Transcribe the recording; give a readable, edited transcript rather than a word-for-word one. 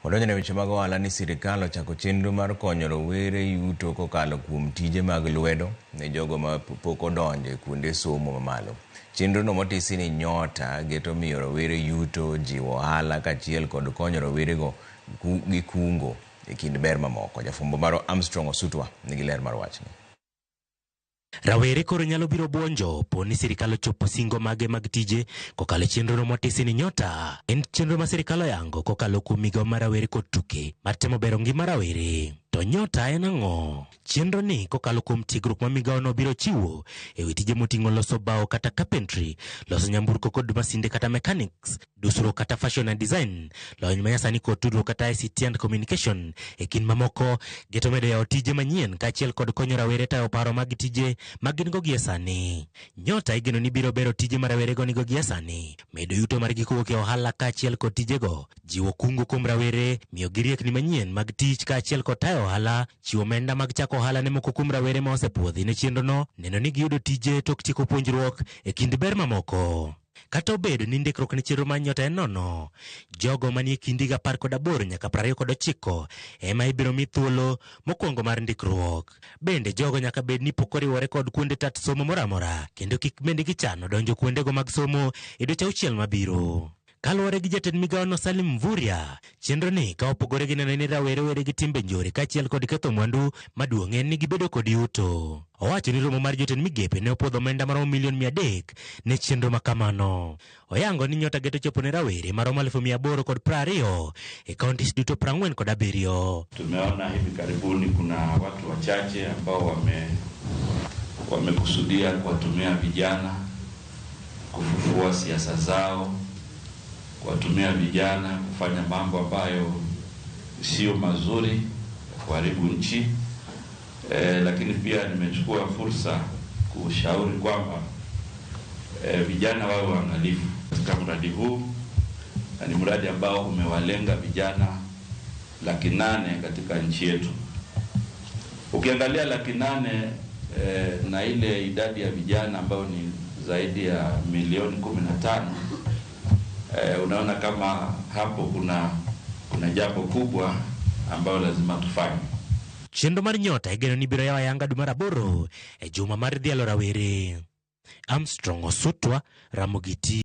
Wadonjone weche mag ohala ni sirikal ochako chenro mar konyo rowere yuto kokalo kuom tije mag lwedo ne jogo ma pok odonjo kuonde somo mamalo. Chenrono motisi ni Nyota geto miyo rowere yuto, jiwo ohala kaachiel kod konyo rowerego gi kungo e kind ber mamoko. Jafwambo maro Armstrong Osutwa nigi ler mar wachni. Rawere koro nyalo biro buonjo poni sirikal ochopo singo mage mag tije kokalo chenro motisi ni Nyota. En chenro ma sirikal oyango kokalo kuom migawo mar rawere kod tuke mar temo bero ngima rawere. To Nyota en ang'o? Chenro ni kokalo kuom tiegruok ma migawo no biro chiwo e wi tije moting'o loso bao kata carpentry, loso nyamburko kod masinde kata mechanics, dusruok kata fashion and design, lony manyasani kod tudruok kata ICT and communication. E kin mamoko, geto medo yawo tije manyien kaachiel kod konyo rawere tayo paro mag tije magin go gie sani. Nyota igeno ni biro bero tije ma rawere go nigo gie sani, medo yuto mar gikowuok e ohala kaachiel kod tijego, jiwo kungo kuom rawere, miyo gi riekni manyien mag tich kaachiel kod tayo ohala, chiwo omenda mag chako ohala ne moko kuom rawere ma osepuodhi ne chenrono, neno ni giyudo tije tok tieko puonjruok e kind ber mamoko. Kata obedo ni ndikruok ne chenro mar Nyota en nono, jogo manie kind 18 nyaka 29 ema ibiro mi thuolo mokwongo mar ndikruok. Bende jogo nyaka bed ni pok oriwore kod kuonde tat somo moramora, kendo kik bende gichano donjo kuondego mag somo e dweche 6 mabiro. Kaluwore gi jatend migawono Salim Mvurya, chenro ni ka opogore gi neno ni rawere were gi timbe njore kaachiel kod ketho mwandu, maduong' en ni gibedo kod yuto. Owacho ni romo mar jotend migepe ne opwodho omenda maromo milion 300 ne chenro makamano. Oyango ni Nyota geto chopo ne rawere maromo 820 e kaunti duto 47. Tumeona hivi karibuni kuna watu wachache ambao wamekusudia kuwatumia vijana kufufua siasa zao, kuwatumia vijana kufanya mambo ambayo sio mazuri, kuharibu nchi. Lakini pia nimechukua fursa kushauri kwamba vijana wawe waangalifu katika mradi huu. Ni mradi ambao umewalenga vijana 800,000 katika nchi yetu. Ukiangalia 800,000 na ile idadi ya vijana ambao ni zaidi ya milioni 15, unaona kama hapo kuna jambo kubwa ambalo lazima tufanye. Chenro mar Nyota igeno ni biro yawa yanga dwe mar 8 e juma mar dhialo rawere. Armstrong Osutwa, Ramogi TV.